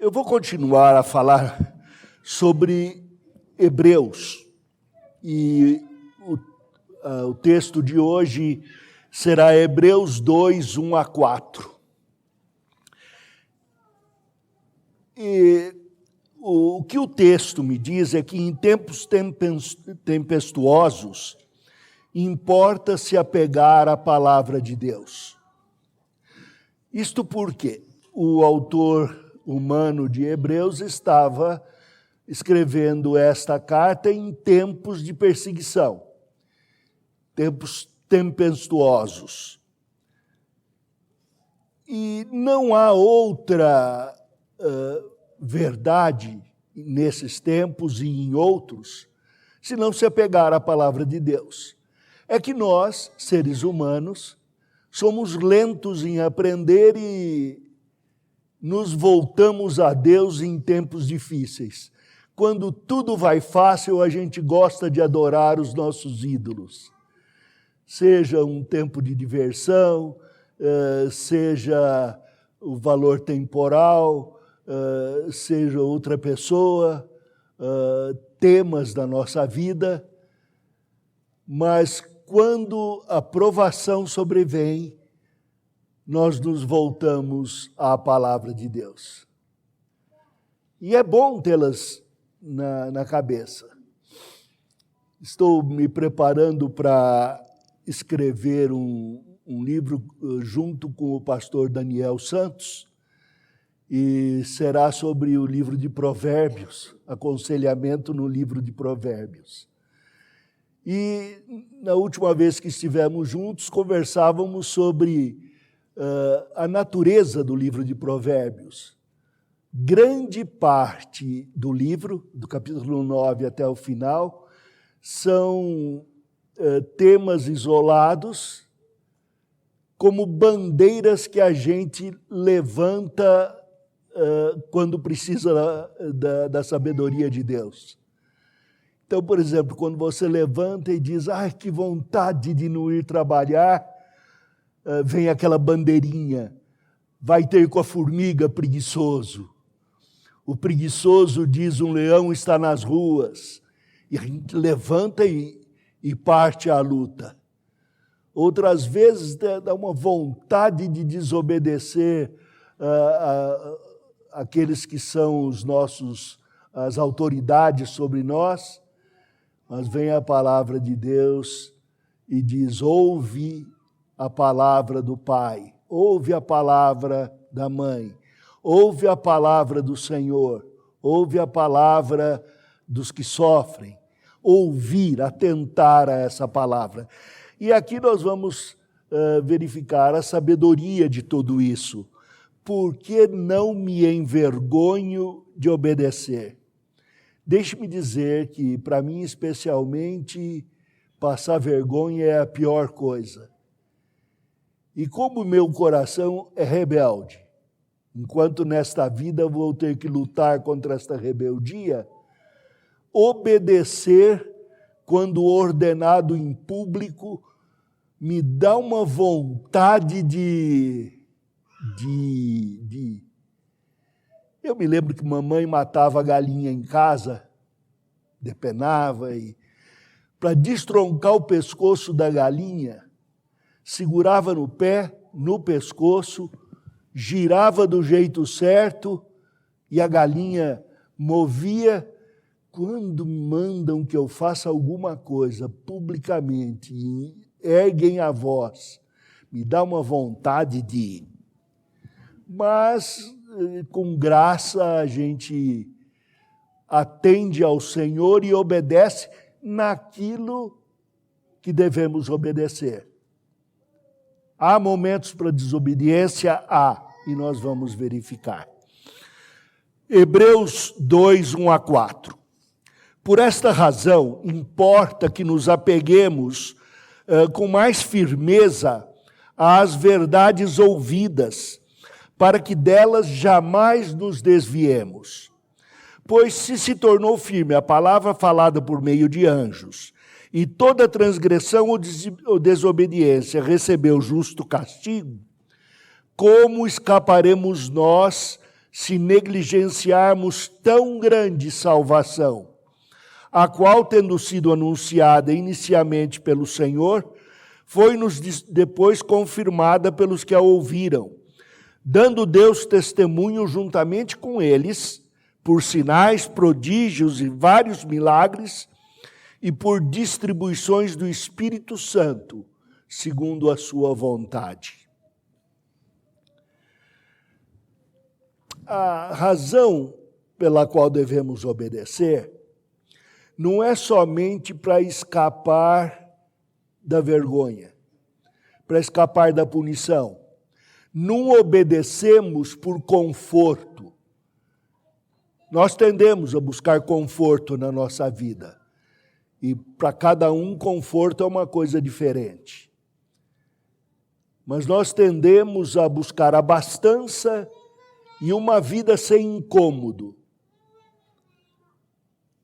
Eu vou continuar a falar sobre Hebreus, e o texto de hoje será Hebreus 2, 1 a 4. E o que o texto me diz é que em tempos tempestuosos, importa se apegar à palavra de Deus. Isto porque o autor humano de Hebreus estava escrevendo esta carta em tempos de perseguição, tempos tempestuosos. E não há outra verdade nesses tempos e em outros, se não se apegar à palavra de Deus. É que nós, seres humanos, somos lentos em aprender e nos voltamos a Deus em tempos difíceis. Quando tudo vai fácil, a gente gosta de adorar os nossos ídolos. Seja um tempo de diversão, seja o valor temporal, seja outra pessoa, temas da nossa vida. Mas quando a provação sobrevém, nós nos voltamos à palavra de Deus. E é bom tê-las na cabeça. Estou me preparando para escrever um livro junto com o pastor Daniel Santos, e será sobre o livro de Provérbios, aconselhamento no livro de Provérbios. E na última vez que estivemos juntos, conversávamos sobre a natureza do livro de Provérbios. Grande parte do livro, do capítulo 9 até o final, são temas isolados, como bandeiras que a gente levanta quando precisa da sabedoria de Deus. Então, por exemplo, quando você levanta e diz, que vontade de não ir trabalhar, vem aquela bandeirinha, vai ter com a formiga preguiçoso. O preguiçoso diz, um leão está nas ruas, e a gente levanta e parte à luta. Outras vezes dá uma vontade de desobedecer aqueles que são as autoridades sobre nós, mas vem a palavra de Deus e diz, ouve a palavra do pai, ouve a palavra da mãe, ouve a palavra do Senhor, ouve a palavra dos que sofrem, ouvir, atentar a essa palavra. E aqui nós vamos verificar a sabedoria de tudo isso. Por que não me envergonho de obedecer? Deixe-me dizer que, para mim especialmente, passar vergonha é a pior coisa. E como meu coração é rebelde, enquanto nesta vida vou ter que lutar contra esta rebeldia, obedecer quando ordenado em público me dá uma vontade de... Eu me lembro que mamãe matava a galinha em casa, depenava, e para destroncar o pescoço da galinha, segurava no pé, no pescoço, girava do jeito certo e a galinha movia. Quando mandam que eu faça alguma coisa publicamente e erguem a voz, me dá uma vontade de... Mas, com graça, a gente atende ao Senhor e obedece naquilo que devemos obedecer. Há momentos para desobediência? Há, e nós vamos verificar. Hebreus 2, 1 a 4. Por esta razão, importa que nos apeguemos com mais firmeza às verdades ouvidas, para que delas jamais nos desviemos. Pois se tornou firme a palavra falada por meio de anjos, e toda transgressão ou desobediência recebeu justo castigo, como escaparemos nós se negligenciarmos tão grande salvação, a qual, tendo sido anunciada inicialmente pelo Senhor, foi-nos depois confirmada pelos que a ouviram, dando Deus testemunho juntamente com eles, por sinais, prodígios e vários milagres, e por distribuições do Espírito Santo, segundo a sua vontade. A razão pela qual devemos obedecer não é somente para escapar da vergonha, para escapar da punição. Não obedecemos por conforto. Nós tendemos a buscar conforto na nossa vida. E para cada um, conforto é uma coisa diferente. Mas nós tendemos a buscar abastança e uma vida sem incômodo.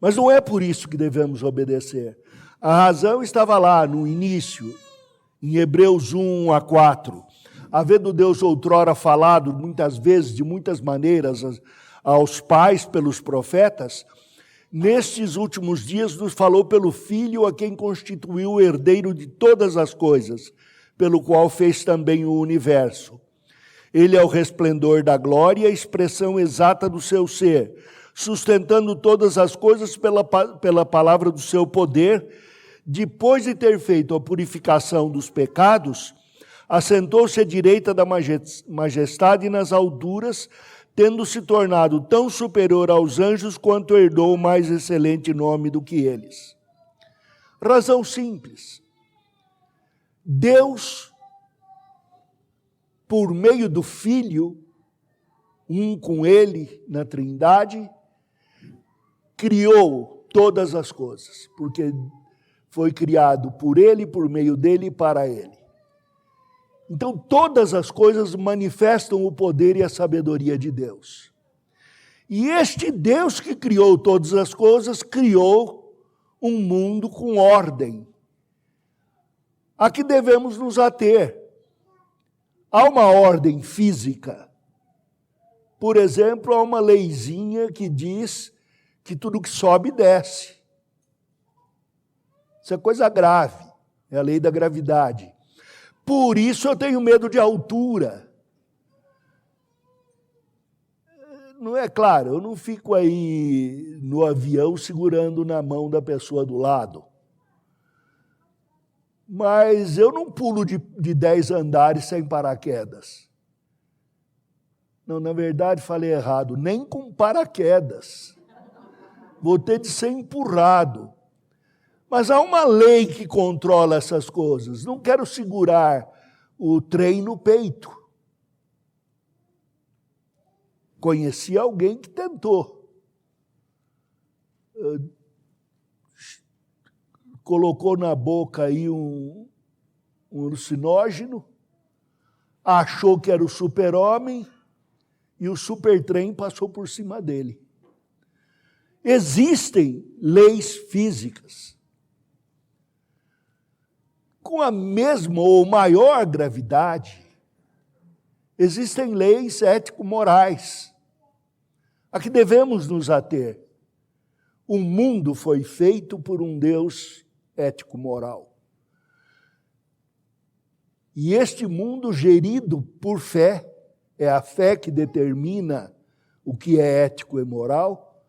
Mas não é por isso que devemos obedecer. A razão estava lá no início, em Hebreus 1-4. Havendo Deus outrora falado muitas vezes, de muitas maneiras, aos pais pelos profetas, nestes últimos dias nos falou pelo Filho, a quem constituiu o herdeiro de todas as coisas, pelo qual fez também o universo. Ele é o resplendor da glória e a expressão exata do seu ser, sustentando todas as coisas pela palavra do seu poder. Depois de ter feito a purificação dos pecados, assentou-se à direita da majestade nas alturas, tendo se tornado tão superior aos anjos quanto herdou o mais excelente nome do que eles. Razão simples. Deus, por meio do Filho, um com Ele na Trindade, criou todas as coisas, porque foi criado por Ele, por meio dEle e para Ele. Então, todas as coisas manifestam o poder e a sabedoria de Deus. E este Deus que criou todas as coisas, criou um mundo com ordem, a que devemos nos ater. Há uma ordem física. Por exemplo, há uma leizinha que diz que tudo que sobe, desce. Isso é coisa grave, é a lei da gravidade. Por isso eu tenho medo de altura. Não é claro, eu não fico aí no avião segurando na mão da pessoa do lado. Mas eu não pulo de 10 andares sem paraquedas. Não, na verdade falei errado, nem com paraquedas. Vou ter de ser empurrado. Mas há uma lei que controla essas coisas. Não quero segurar o trem no peito. Conheci alguém que tentou. Colocou na boca aí um alucinógeno, achou que era o super-homem e o supertrem passou por cima dele. Existem leis físicas. Com a mesma ou maior gravidade, existem leis ético-morais a que devemos nos ater. O mundo foi feito por um Deus ético-moral. E este mundo gerido por fé, é a fé que determina o que é ético e moral.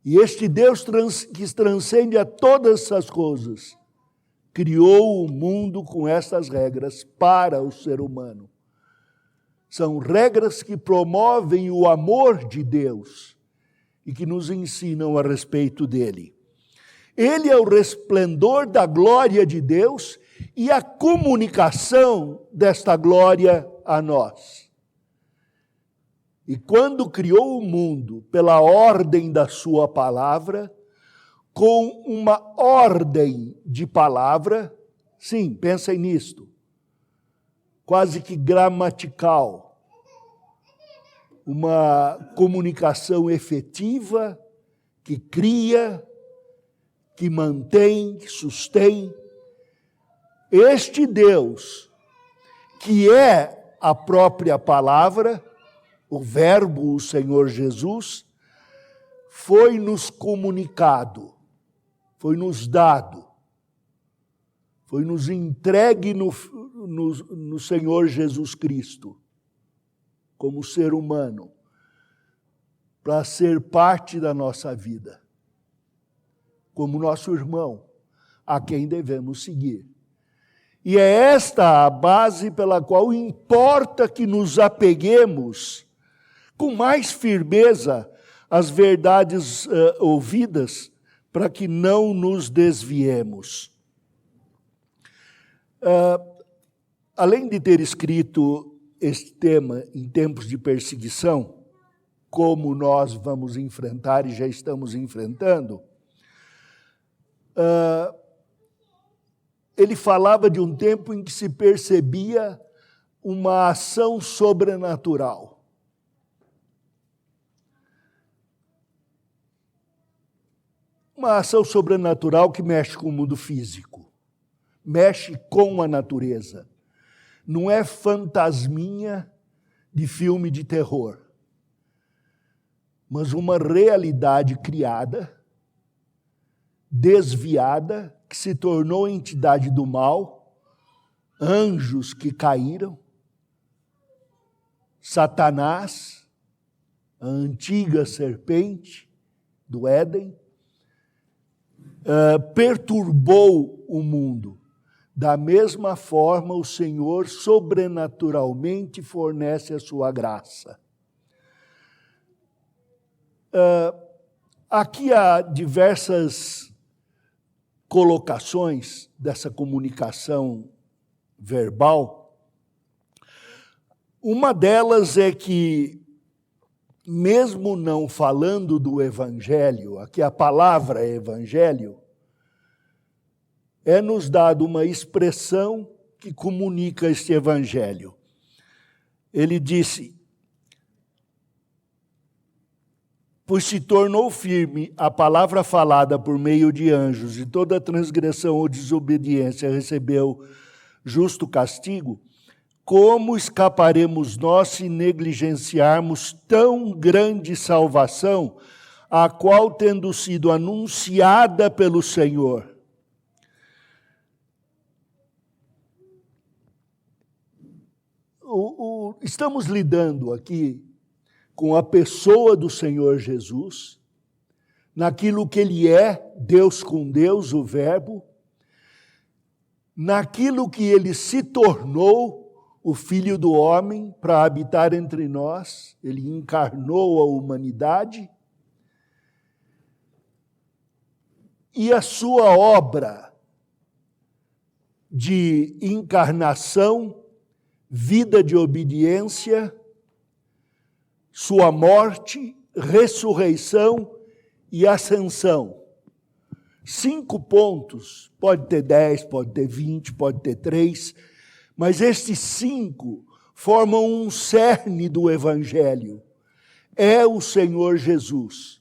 E este Deus que transcende a todas essas coisas, criou o mundo com estas regras para o ser humano. São regras que promovem o amor de Deus e que nos ensinam a respeito dele. Ele é o resplendor da glória de Deus e a comunicação desta glória a nós. E quando criou o mundo pela ordem da sua palavra, com uma ordem de palavra, sim, pensem nisto, quase que gramatical, uma comunicação efetiva que cria, que mantém, que sustém. Este Deus, que é a própria palavra, o Verbo, o Senhor Jesus, foi nos comunicado, foi nos dado, foi nos entregue no Senhor Jesus Cristo, como ser humano, para ser parte da nossa vida, como nosso irmão, a quem devemos seguir. E é esta a base pela qual importa que nos apeguemos com mais firmeza às verdades ouvidas, para que não nos desviemos. Além de ter escrito este tema em tempos de perseguição, como nós vamos enfrentar e já estamos enfrentando, ele falava de um tempo em que se percebia uma ação sobrenatural. Uma ação sobrenatural que mexe com o mundo físico, mexe com a natureza. Não é fantasminha de filme de terror, mas uma realidade criada, desviada, que se tornou entidade do mal, anjos que caíram, Satanás, a antiga serpente do Éden, perturbou o mundo. Da mesma forma, o Senhor sobrenaturalmente fornece a sua graça. Aqui há diversas colocações dessa comunicação verbal. Uma delas é que, mesmo não falando do Evangelho, aqui a palavra é Evangelho, é-nos dado uma expressão que comunica este Evangelho. Ele disse: pois se tornou firme a palavra falada por meio de anjos, e toda transgressão ou desobediência recebeu justo castigo, como escaparemos nós se negligenciarmos tão grande salvação, a qual, tendo sido anunciada pelo Senhor, estamos lidando aqui com a pessoa do Senhor Jesus, naquilo que Ele é, Deus com Deus, o Verbo, naquilo que Ele se tornou, o Filho do Homem, para habitar entre nós. Ele encarnou a humanidade, e a sua obra de encarnação, vida de obediência, sua morte, ressurreição e ascensão. 5 pontos, pode ter 10, pode ter 20, pode ter 3, mas estes 5 formam um cerne do Evangelho. É o Senhor Jesus,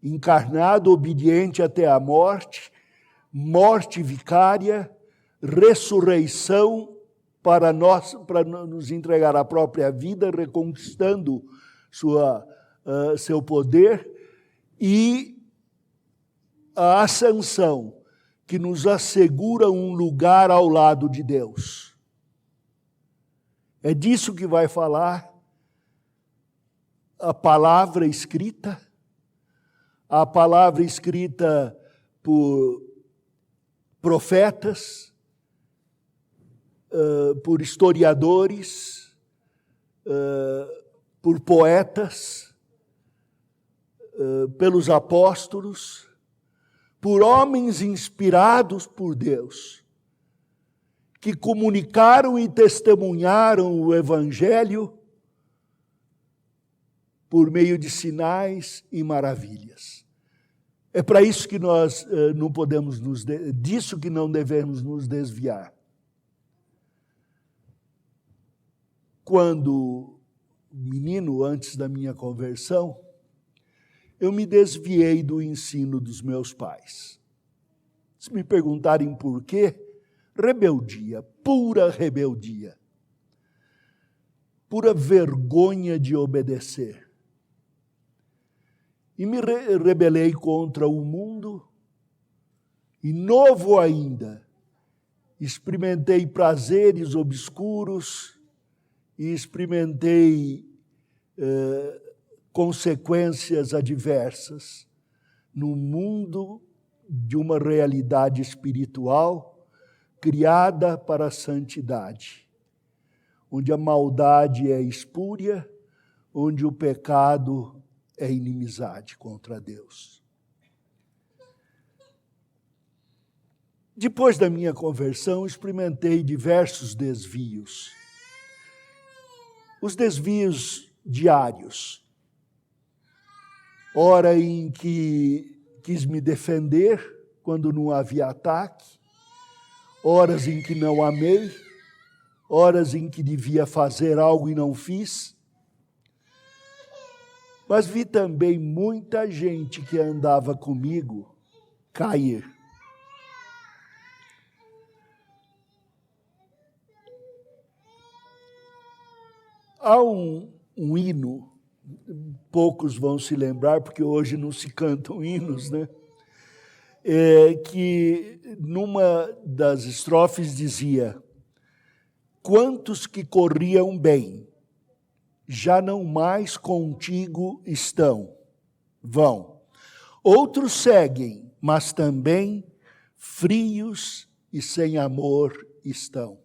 encarnado, obediente até a morte, morte vicária, ressurreição para nos entregar a própria vida, reconquistando seu poder, e a ascensão, que nos assegura um lugar ao lado de Deus. É disso que vai falar a palavra escrita por profetas, por historiadores, por poetas, pelos apóstolos, por homens inspirados por Deus, que comunicaram e testemunharam o Evangelho por meio de sinais e maravilhas. É para isso que nós não podemos disso que não devemos nos desviar. Quando menino, antes da minha conversão, eu me desviei do ensino dos meus pais. Se me perguntarem por quê, rebeldia, pura rebeldia. pura vergonha de obedecer. E me rebelei contra o mundo, e novo ainda, experimentei prazeres obscuros e experimentei consequências adversas no mundo de uma realidade espiritual criada para a santidade, onde a maldade é espúria, onde o pecado é inimizade contra Deus. Depois da minha conversão, experimentei diversos desvios. Os desvios diários. Hora em que quis me defender quando não havia ataque, horas em que não amei, horas em que devia fazer algo e não fiz. Mas vi também muita gente que andava comigo cair. Há um hino, poucos vão se lembrar, porque hoje não se cantam hinos, né? Que numa das estrofes dizia: quantos que corriam bem, já não mais contigo estão, vão. Outros seguem, mas também frios e sem amor estão.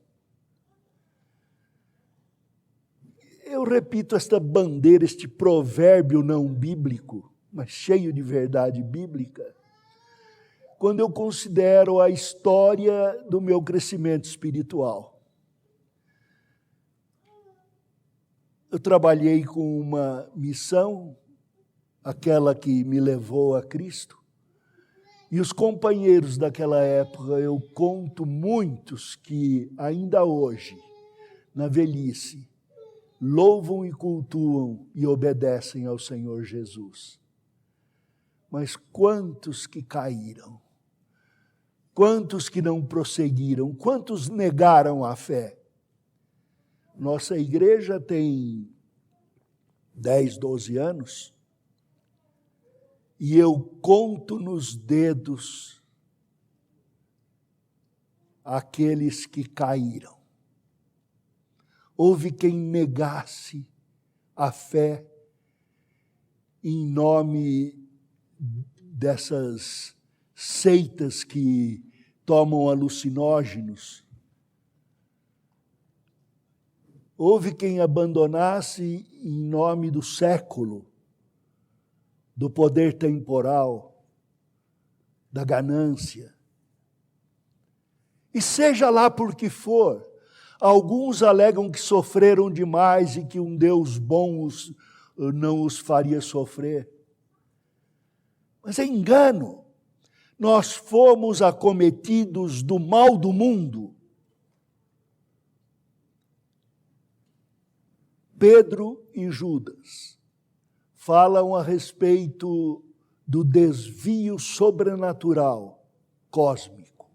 Eu repito esta bandeira, este provérbio não bíblico, mas cheio de verdade bíblica, quando eu considero a história do meu crescimento espiritual. Eu trabalhei com uma missão, aquela que me levou a Cristo, e os companheiros daquela época, eu conto muitos que ainda hoje, na velhice, louvam e cultuam e obedecem ao Senhor Jesus. Mas quantos que caíram? Quantos que não prosseguiram? Quantos negaram a fé? Nossa igreja tem 10, 12 anos e eu conto nos dedos aqueles que caíram. Houve quem negasse a fé em nome dessas seitas que tomam alucinógenos. Houve quem abandonasse em nome do século, do poder temporal, da ganância. E seja lá por que for, alguns alegam que sofreram demais e que um Deus bom não os faria sofrer. Mas é engano. Nós fomos acometidos do mal do mundo. Pedro e Judas falam a respeito do desvio sobrenatural, cósmico.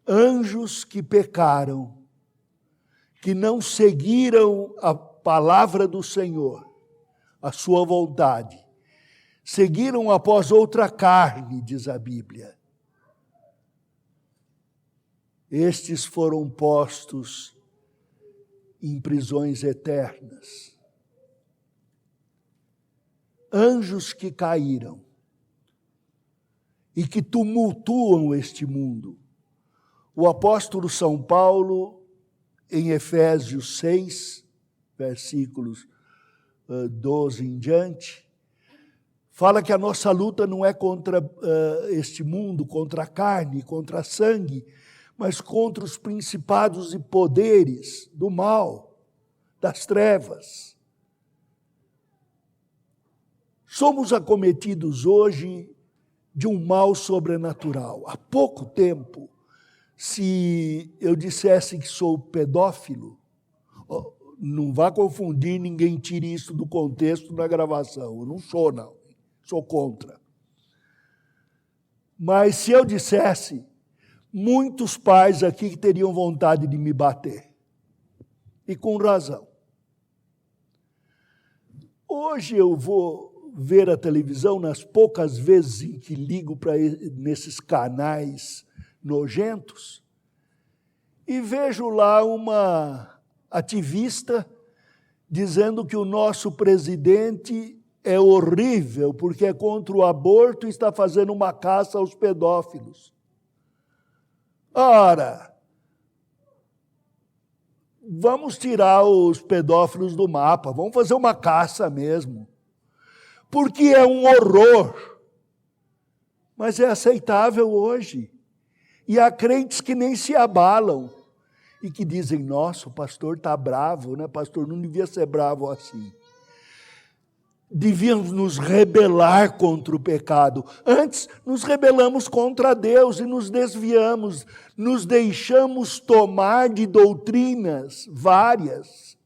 Anjos que pecaram, que não seguiram a palavra do Senhor, a sua vontade, seguiram após outra carne, diz a Bíblia. Estes foram postos em prisões eternas. Anjos que caíram e que tumultuam este mundo. O apóstolo São Paulo, em Efésios 6, versículos 12 em diante, fala que a nossa luta não é contra este mundo, contra a carne, contra sangue, mas contra os principados e poderes do mal, das trevas. Somos acometidos hoje de um mal sobrenatural. Há pouco tempo, se eu dissesse que sou pedófilo, não vá confundir, ninguém tire isso do contexto na gravação. Eu não sou, não. Sou contra. Mas se eu dissesse, muitos pais aqui que teriam vontade de me bater. E com razão. Hoje eu vou ver a televisão nas poucas vezes em que ligo para nesses canais nojentos e vejo lá uma ativista dizendo que o nosso presidente é horrível porque é contra o aborto e está fazendo uma caça aos pedófilos. Ora, vamos tirar os pedófilos do mapa, vamos fazer uma caça mesmo. Porque é um horror. Mas é aceitável hoje. E há crentes que nem se abalam e que dizem, nossa, o pastor está bravo, né? Pastor, não devia ser bravo assim. Devíamos nos rebelar contra o pecado. Antes, nos rebelamos contra Deus e nos desviamos, nos deixamos tomar de doutrinas várias,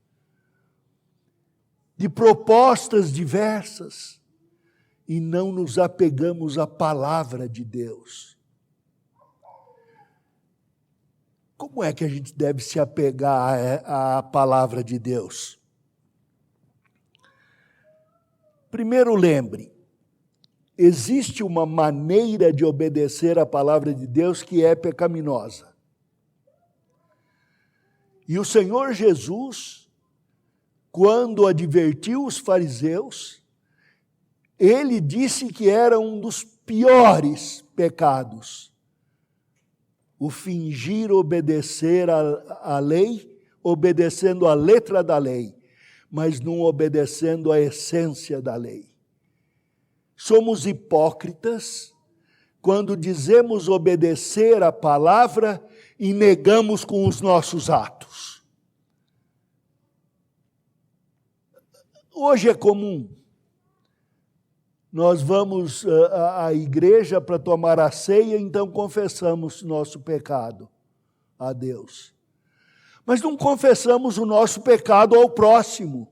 de propostas diversas, e não nos apegamos à palavra de Deus. Como é que a gente deve se apegar à palavra de Deus? Primeiro, lembre, existe uma maneira de obedecer à palavra de Deus que é pecaminosa. E o Senhor Jesus, quando advertiu os fariseus, ele disse que era um dos piores pecados. O fingir obedecer à lei, obedecendo a letra da lei, mas não obedecendo à essência da lei. Somos hipócritas quando dizemos obedecer à palavra e negamos com os nossos atos. Hoje é comum. Nós vamos à igreja para tomar a ceia, então confessamos nosso pecado a Deus. Mas não confessamos o nosso pecado ao próximo.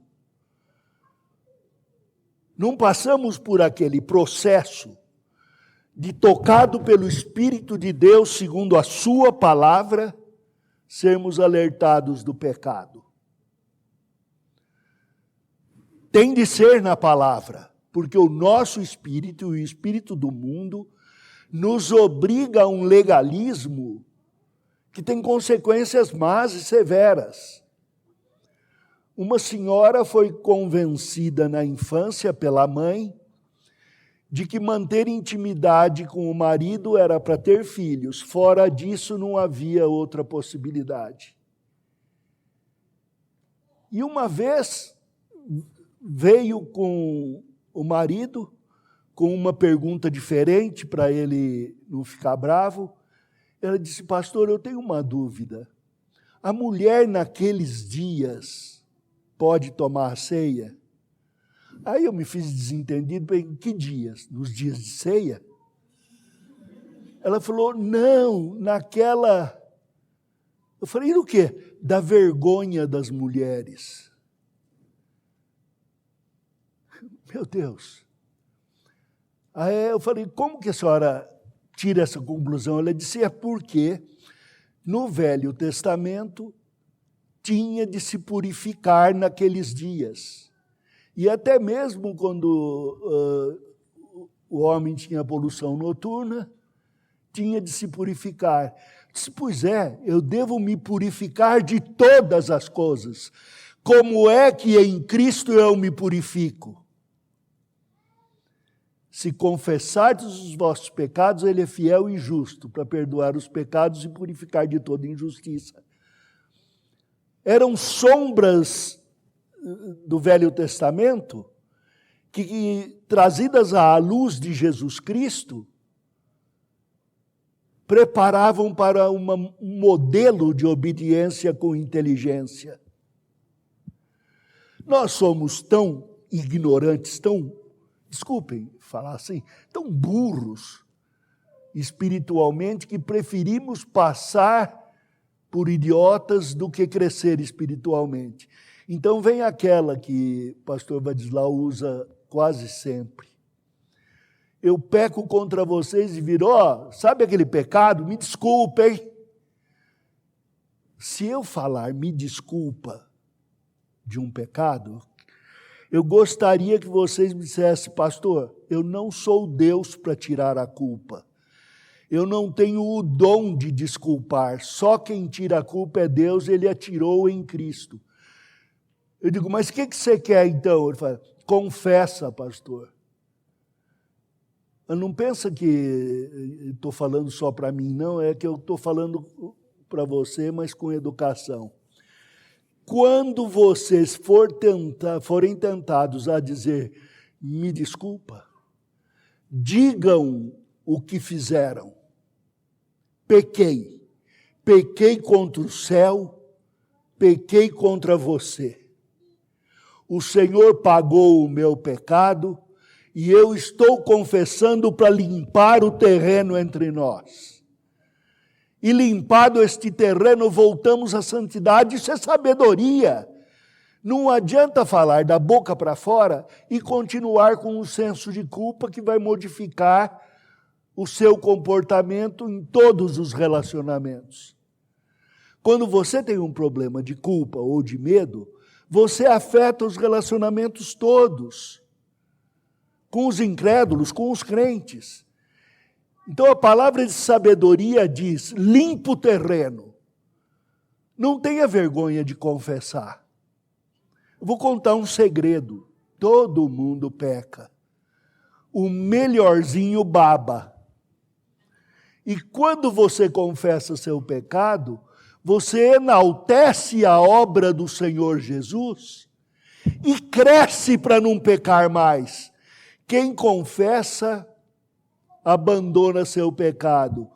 Não passamos por aquele processo de, tocado pelo Espírito de Deus, segundo a sua palavra, sermos alertados do pecado. Tem de ser na palavra, porque o nosso espírito e o espírito do mundo nos obriga a um legalismo que tem consequências más e severas. Uma senhora foi convencida na infância pela mãe de que manter intimidade com o marido era para ter filhos. Fora disso, não havia outra possibilidade. E uma vez veio com o marido com uma pergunta diferente para ele não ficar bravo. Ela disse, pastor, eu tenho uma dúvida. A mulher naqueles dias pode tomar a ceia? Aí eu me fiz desentendido, bem, que dias? Nos dias de ceia? Ela falou, não, naquela... Eu falei, e no quê? Da vergonha das mulheres. Meu Deus. Aí eu falei, como que a senhora tira essa conclusão? Ela disse, é porque no Velho Testamento tinha de se purificar naqueles dias. E até mesmo quando o homem tinha poluição noturna, tinha de se purificar. Disse, pois é, eu devo me purificar de todas as coisas. Como é que em Cristo eu me purifico? Se confessardes os vossos pecados, ele é fiel e justo para perdoar os pecados e purificar de toda injustiça. Eram sombras do Velho Testamento que trazidas à luz de Jesus Cristo, preparavam para um modelo de obediência com inteligência. Nós somos tão ignorantes, desculpem falar assim, tão burros espiritualmente que preferimos passar por idiotas do que crescer espiritualmente. Então vem aquela que o pastor Vadislau usa quase sempre. Eu peco contra vocês e viro, sabe aquele pecado? Me desculpem. Se eu falar me desculpa de um pecado, Eu gostaria que vocês me dissessem, pastor, eu não sou Deus para tirar a culpa. Eu não tenho o dom de desculpar. Só quem tira a culpa é Deus, Ele a tirou em Cristo. Eu digo, mas o que você quer então? Ele fala, confessa, pastor. Não pensa que estou falando só para mim, não. É que eu estou falando para você, mas com educação. Quando vocês forem tentados a dizer, me desculpa, digam o que fizeram. Pequei contra o céu, pequei contra você. O Senhor pagou o meu pecado e eu estou confessando para limpar o terreno entre nós. E limpado este terreno, voltamos à santidade. Isso é sabedoria. Não adianta falar da boca para fora e continuar com um senso de culpa que vai modificar o seu comportamento em todos os relacionamentos. Quando você tem um problema de culpa ou de medo, você afeta os relacionamentos todos, com os incrédulos, com os crentes. Então a palavra de sabedoria diz, limpa o terreno. Não tenha vergonha de confessar. Eu vou contar um segredo. Todo mundo peca. O melhorzinho baba. E quando você confessa seu pecado, você enaltece a obra do Senhor Jesus e cresce para não pecar mais. Quem confessa, abandona seu pecado.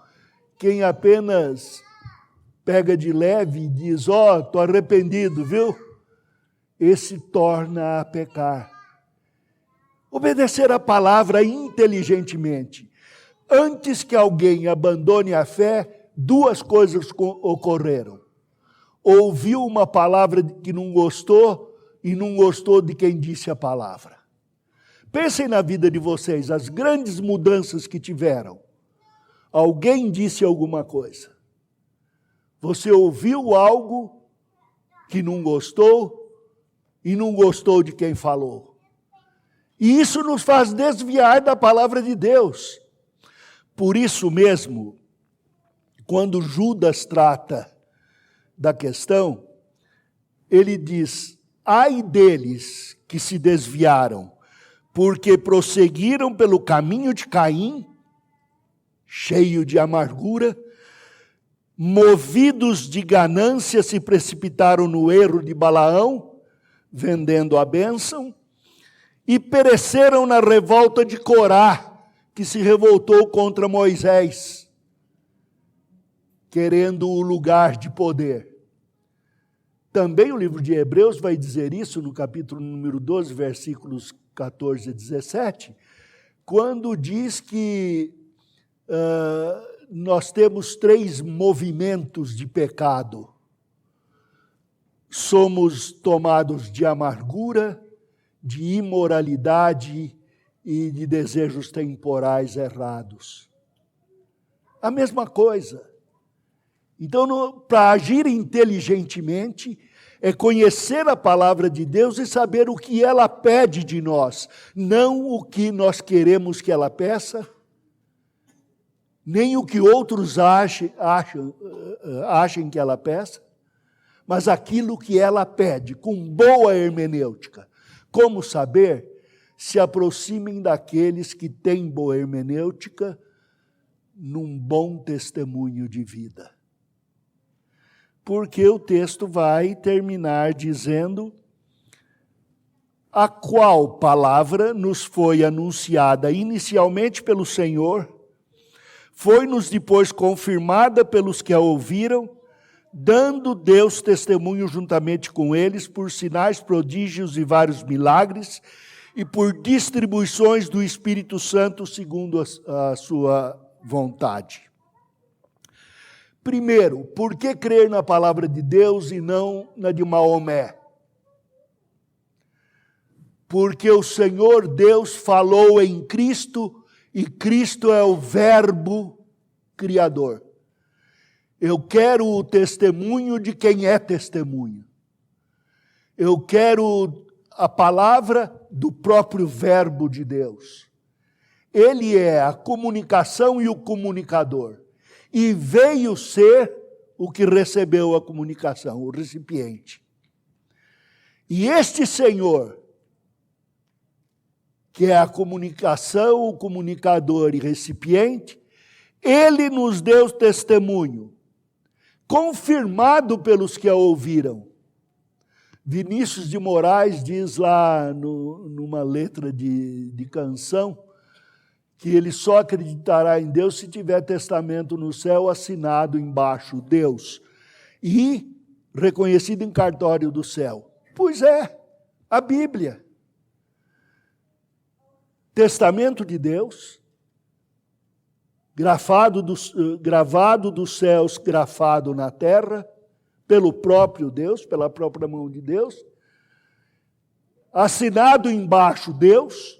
Quem apenas pega de leve e diz, estou arrependido, viu? Esse torna a pecar. Obedecer a palavra inteligentemente. Antes que alguém abandone a fé, duas coisas ocorreram. Ouviu uma palavra que não gostou e não gostou de quem disse a palavra. Pensem na vida de vocês, as grandes mudanças que tiveram. Alguém disse alguma coisa. Você ouviu algo que não gostou e não gostou de quem falou. E isso nos faz desviar da palavra de Deus. Por isso mesmo, quando Judas trata da questão, ele diz, ai deles que se desviaram, porque prosseguiram pelo caminho de Caim, cheio de amargura, movidos de ganância se precipitaram no erro de Balaão, vendendo a bênção, e pereceram na revolta de Corá, que se revoltou contra Moisés, querendo o lugar de poder. Também o livro de Hebreus vai dizer isso no capítulo número 12, versículos 14 e 17, quando diz que nós temos 3 movimentos de pecado. Somos tomados de amargura, de imoralidade e de desejos temporais errados. A mesma coisa. Então, para agir inteligentemente, é conhecer a palavra de Deus e saber o que ela pede de nós. Não o que nós queremos que ela peça, nem o que outros achem que ela peça, mas aquilo que ela pede, com boa hermenêutica. Como saber? Se aproximem daqueles que têm boa hermenêutica num bom testemunho de vida. Porque o texto vai terminar dizendo, a qual palavra nos foi anunciada inicialmente pelo Senhor, foi-nos depois confirmada pelos que a ouviram, dando Deus testemunho juntamente com eles por sinais, prodígios e vários milagres, e por distribuições do Espírito Santo segundo a sua vontade. Primeiro, por que crer na palavra de Deus e não na de Maomé? Porque o Senhor Deus falou em Cristo e Cristo é o Verbo Criador. Eu quero o testemunho de quem é testemunho. Eu quero a palavra do próprio Verbo de Deus. Ele é a comunicação e o comunicador. E veio ser o que recebeu a comunicação, o recipiente. E este Senhor, que é a comunicação, o comunicador e recipiente, ele nos deu testemunho, confirmado pelos que a ouviram. Vinícius de Moraes diz lá numa letra de canção, que ele só acreditará em Deus se tiver testamento no céu assinado embaixo, Deus, e reconhecido em cartório do céu. Pois é, a Bíblia. Testamento de Deus, gravado dos céus, grafado na terra, pelo próprio Deus, pela própria mão de Deus, assinado embaixo Deus,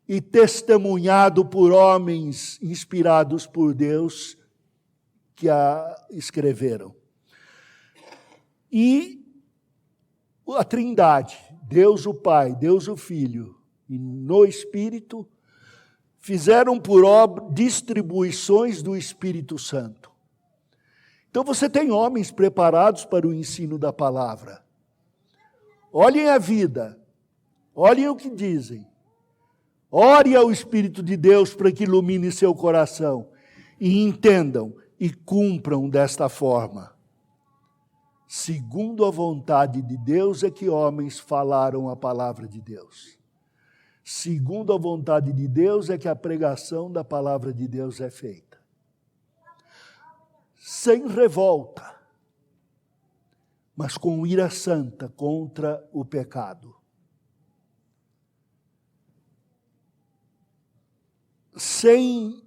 e testemunhado por homens inspirados por Deus que a escreveram. E a Trindade, Deus o Pai, Deus o Filho, e no Espírito, fizeram por obra distribuições do Espírito Santo. Então você tem homens preparados para o ensino da palavra. Olhem a vida, olhem o que dizem. Ore ao Espírito de Deus para que ilumine seu coração e entendam e cumpram desta forma. Segundo a vontade de Deus é que homens falaram a palavra de Deus. Segundo a vontade de Deus é que a pregação da palavra de Deus é feita. Sem revolta, mas com ira santa contra o pecado. Sem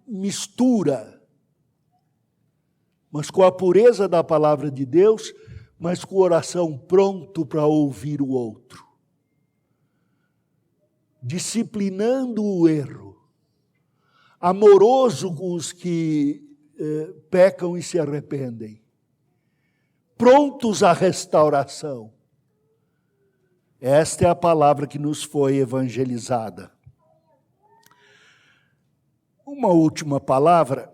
mistura, mas com a pureza da palavra de Deus, mas com o coração pronto para ouvir o outro. Disciplinando o erro, amoroso com os que pecam e se arrependem, prontos à restauração. Esta é a palavra que nos foi evangelizada. Uma última palavra,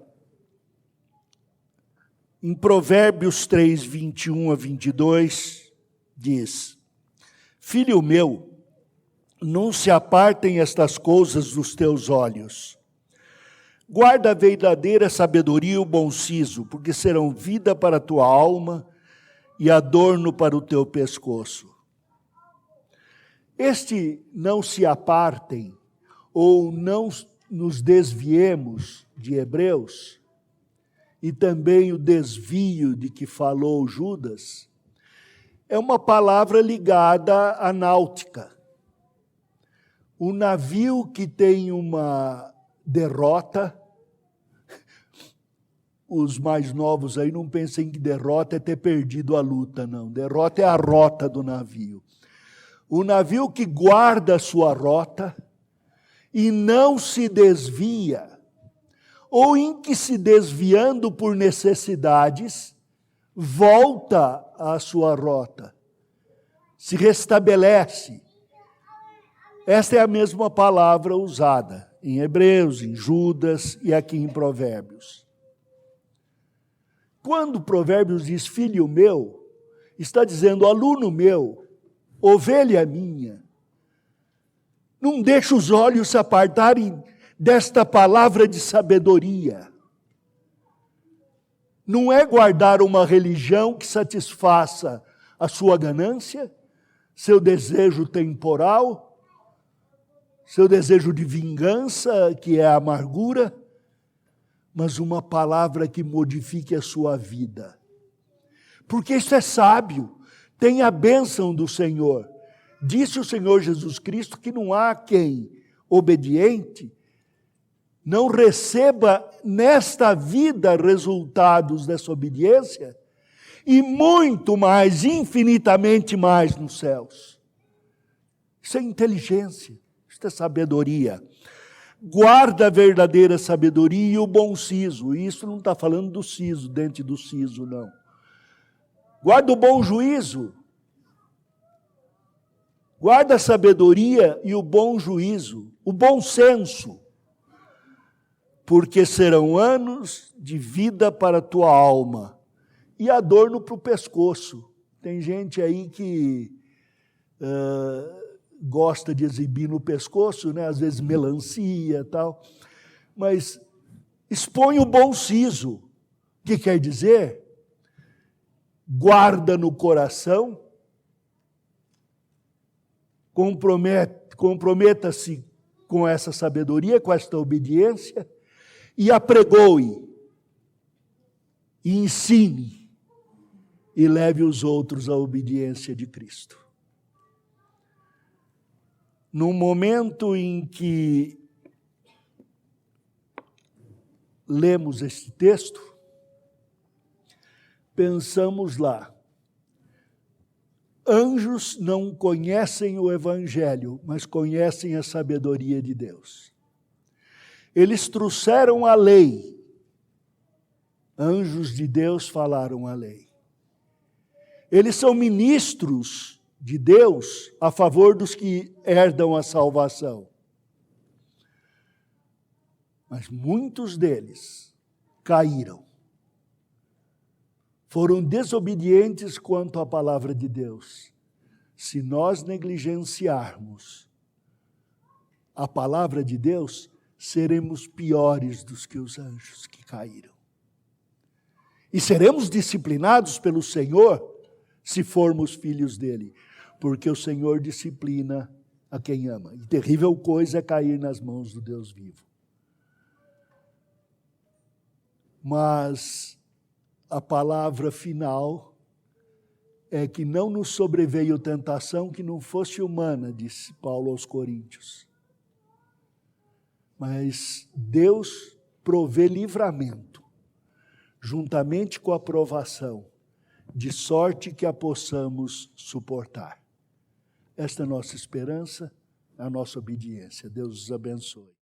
em Provérbios 3, 21 a 22, diz: Filho meu, não se apartem estas coisas dos teus olhos. Guarda a verdadeira sabedoria e o bom siso, porque serão vida para a tua alma e adorno para o teu pescoço. Este não se apartem, ou não nos desviemos de Hebreus, e também o desvio de que falou Judas, é uma palavra ligada à náutica. O navio que tem uma derrota, os mais novos aí não pensem que derrota é ter perdido a luta, não. Derrota é a rota do navio. O navio que guarda a sua rota e não se desvia, ou em que se desviando por necessidades, volta à sua rota, se restabelece. Esta é a mesma palavra usada em Hebreus, em Judas e aqui em Provérbios. Quando Provérbios diz filho meu, está dizendo aluno meu, ovelha minha, não deixe os olhos se apartarem desta palavra de sabedoria. Não é guardar uma religião que satisfaça a sua ganância, seu desejo temporal, seu desejo de vingança, que é a amargura, mas uma palavra que modifique a sua vida. Porque isso é sábio, tem a bênção do Senhor. Disse o Senhor Jesus Cristo que não há quem, obediente, não receba nesta vida resultados dessa obediência e muito mais, infinitamente mais nos céus. Isso é inteligência, isso é sabedoria. Guarda a verdadeira sabedoria e o bom siso. E isso não está falando do siso, dente do siso, não. Guarda o bom juízo. Guarda a sabedoria e o bom juízo, o bom senso, porque serão anos de vida para a tua alma e adorno para o pescoço. Tem gente aí que gosta de exibir no pescoço, né? Às vezes melancia e tal, mas expõe o bom siso. O que quer dizer? Guarda no coração, comprometa-se com essa sabedoria, com esta obediência, e apregoe, e ensine, e leve os outros à obediência de Cristo. No momento em que lemos este texto, pensamos lá, anjos não conhecem o Evangelho, mas conhecem a sabedoria de Deus. Eles trouxeram a lei. Anjos de Deus falaram a lei. Eles são ministros de Deus a favor dos que herdam a salvação. Mas muitos deles caíram. Foram desobedientes quanto à palavra de Deus. Se nós negligenciarmos a palavra de Deus, seremos piores dos que os anjos que caíram. E seremos disciplinados pelo Senhor se formos filhos dele, porque o Senhor disciplina a quem ama. E terrível coisa é cair nas mãos do Deus vivo. Mas a palavra final é que não nos sobreveio tentação que não fosse humana, disse Paulo aos Coríntios. Mas Deus provê livramento, juntamente com a provação, de sorte que a possamos suportar. Esta é a nossa esperança, a nossa obediência. Deus os abençoe.